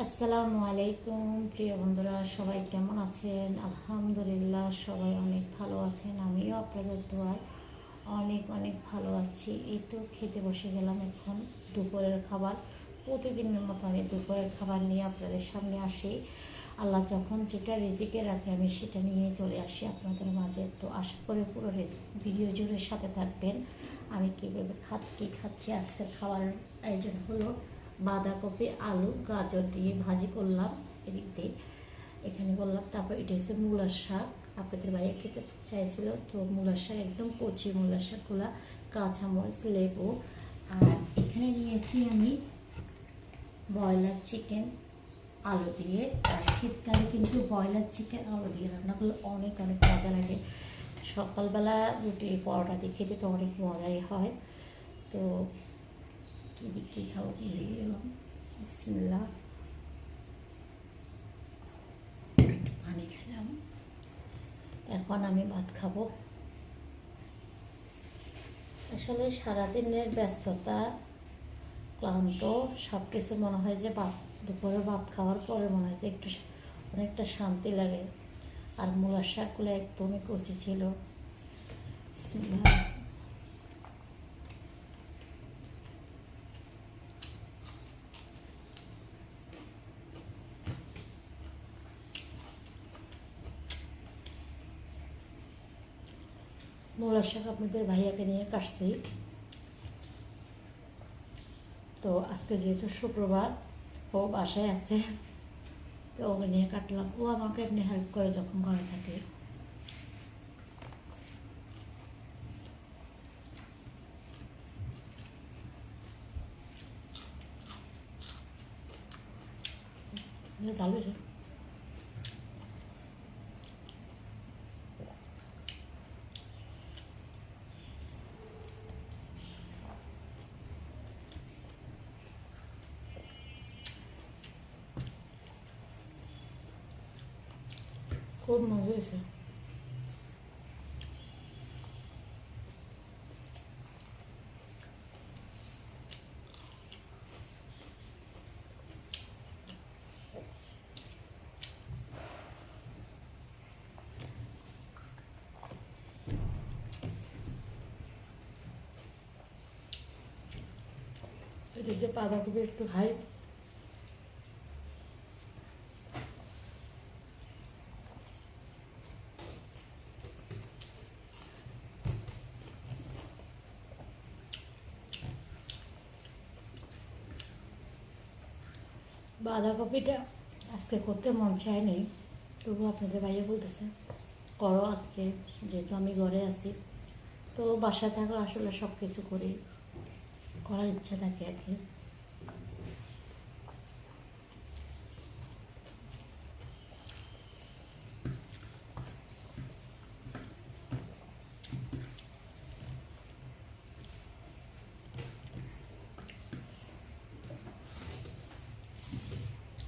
আসসালামু আলাইকুম প্রিয় বন্ধুরা, সবাই কেমন আছেন? আলহামদুলিল্লাহ সবাই অনেক ভালো আছেন। আমিও আপনাদের দোয়ায় অনেক অনেক ভালো আছি। এই তো খেতে বসে গেলাম এখন দুপুরের খাবার। প্রতিদিনের মতো আমি দুপুরের খাবার নিয়ে আপনাদের সামনে আসি। আল্লাহ যখন যেটা রেজিকে রাখে আমি সেটা নিয়ে চলে আসি আপনাদের মাঝে। তো আশা করি পুরো ভিডিও জুড়ে সাথে থাকবেন। আমি কীভাবে কী খাচ্ছি। আজকের খাবারের আয়োজন হলো বাঁধাকপি, আলু, গাজর দিয়ে ভাজি করলাম এদিক দিয়ে, এখানে করলাম। তারপর এটা হচ্ছে মূলার শাক, আপনাদের ভাইয়া খেতে চাইছিল, তো মূলার শাক একদম কচি মূলার শাকগুলা, কাঁচামরিচ, লেবু। আর এখানে নিয়েছি আমি ব্রয়লার চিকেন আলু দিয়ে। আর শীতকালে কিন্তু ব্রয়লার চিকেন আলু দিয়ে রান্না করলে অনেক অনেক মজা লাগে। সকালবেলা রুটি পরোটা দিয়ে খেতে তো অনেক মজাই হয়। তো কী খাবো ভুলে গেলাম। বিসমিল্লাহ, একটু পানি খেলাম। এখন আমি ভাত খাবো। আসলে সারাদিনের ব্যস্ততা, ক্লান্ত, সব কিছু মনে হয় যে দুপুরে ভাত খাওয়ার পরে মনে হয় যে একটু অনেকটা শান্তি লাগে। আর মূলার শাকগুলো একদমই কচি ছিল। বিসমিল্লাহ। মূলার শাক আপনাদের ভাইয়াকে নিয়ে কাটছি। তো আজকে যেহেতু শুক্রবার, ও বাসায় আছে, তো ওকে নিয়ে কাটলাম। ও আমাকে এমনি হেল্প করে যখন ঘরে থাকে। চালু খুব মজা হয়েছে। এদিকে বাঁধাকপি একটু খাই। বাঁধাকপিটা আজকে করতে মন চায়নি, তবু আপনাদের ভাইয়া বলতেছে করো আজকে, যেহেতু আমি ঘরে আছি। তো বাসায় থাকলে আসলে সব কিছু করি, করার ইচ্ছা থাকে আর কি।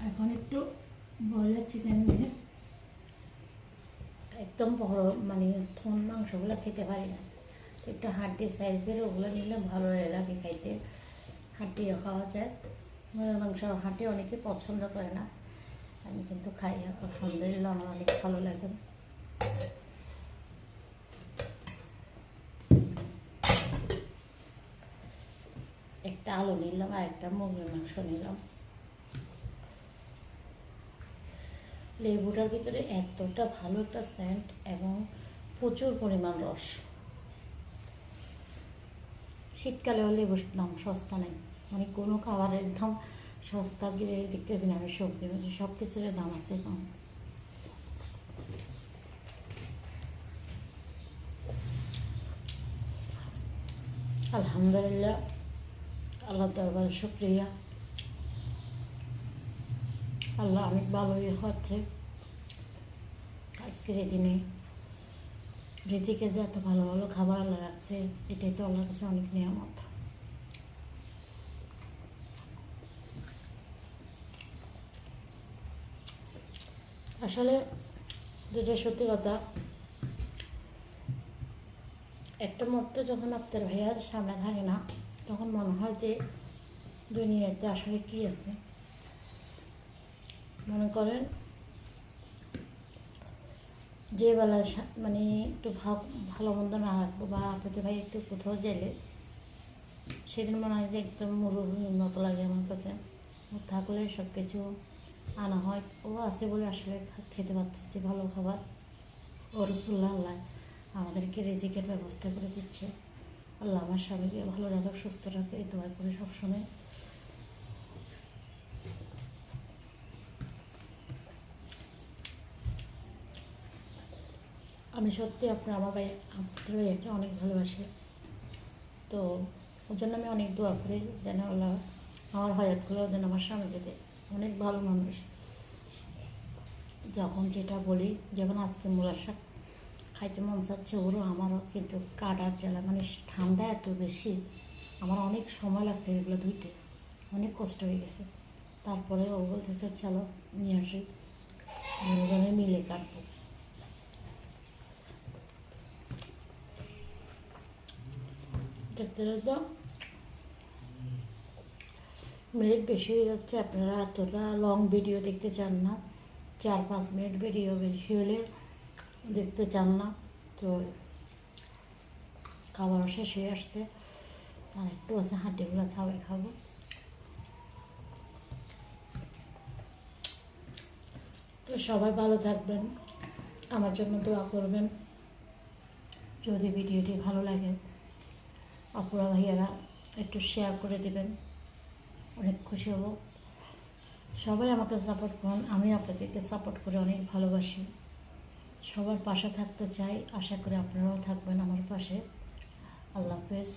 এখন একটু ব্রয়লার চিকেন দিয়ে, একদম বড় মানে থন মাংসগুলো খেতে পারি না, একটু হাড্ডি সাইজের ওগুলো নিলে ভালো লাগে খাইতে। হাড্ডিও খাওয়া যায়। মাংস হাড্ডি অনেকে পছন্দ করে না, আমি কিন্তু খাই। আলহামদুলিল্লাহ আমার অনেক ভালো লাগে। একটা আলু নিলাম আর একটা মুরগির মাংস নিলাম। লেবুটার ভিতরে এতটা ভালো একটা সেন্ট এবং প্রচুর পরিমাণ রস। শীতকালেও লেবুর দাম সস্তা নেই, মানে কোনো খাবারের দাম সস্তা গিয়ে দেখতেছি না। আমি সবজি সব কিছুর দাম আছে কম। আলহামদুলিল্লাহ, আল্লাহ দরবারে শুক্রিয়া। আল্লাহ অনেক ভালোই হচ্ছে আজকের এই দিনে। রিজিকে যে এত ভালো ভালো খাবার আল্লাহ রাখছে, এটাই তো আল্লাহর কাছে অনেক নিয়ামত। আসলে যেটা সত্যি কথা, একটা মুহূর্ত যখন আপনার ভাইয়ার সামনে থাকে না, তখন মনে হয় যে দুনিয়াতে আসলে কী আছে। মনে করেন যে বেলা মানে একটু ভালো মন্দ না রাখবো বা আপনাদের ভাই একটু কোথাও গেলে সেদিন মনে হয় যে একদম মরুভূমির মতো লাগে আমার কাছে। থাকলে সব কিছু আনা হয়, ও আছে বলে আসলে খেতে পাচ্ছি যে ভালো খাবার। ও রসুল্লাহ আল্লাহ আমাদেরকে রিজিকের ব্যবস্থা করে দিচ্ছে। আল্লাহ আমার স্বামীকে ভালো রাখুক, সুস্থ রাখে, এই দোয়া করি সবসময়। আমি সত্যি আমার আপনাদের ভাইয়াকে অনেক ভালোবাসি। তো ওর জন্য আমি অনেক দোয়া করি যেন আল্লাহ আমার হায়াতগুলো যেন আমার স্বামীকে দেয়। অনেক ভালো মানুষ। যখন যেটা বলি, যেমন আজকে মূলার শাক খাইতে মন চাচ্ছে ওরও আমারও, কিন্তু কাটার জ্বালা মানে ঠান্ডা এত বেশি, আমার অনেক সময় লাগছে এগুলো ধুইতে, অনেক কষ্ট হয়ে গেছে। তারপরে ও বলতেছে চলো নিয়ে আসি, দুজনে মিলে কাটবো। দেখতে দেখতে মিনিট বেশি হয়ে যাচ্ছে, আপনারা এতটা লং ভিডিও দেখতে চান না, 4-5 মিনিট ভিডিও বেশি হলে দেখতে চান না। তো খাবার শেষ হয়ে আসছে, আর একটু আছে হাঁটিগুলো খাবো। তো সবাই ভালো থাকবেন, আমার জন্য দোয়া করবেন। যদি ভিডিওটি ভালো লাগে আপুরা ভাইয়ারা একটু শেয়ার করে দেবেন, অনেক খুশি হব। সবাই আমাকে সাপোর্ট করুন, আমি আপনাদেরকে সাপোর্ট করে অনেক ভালোবাসি। সবার পাশে থাকতে চাই, আশা করি আপনারাও থাকবেন আমার পাশে। আল্লাহ হাফেজ।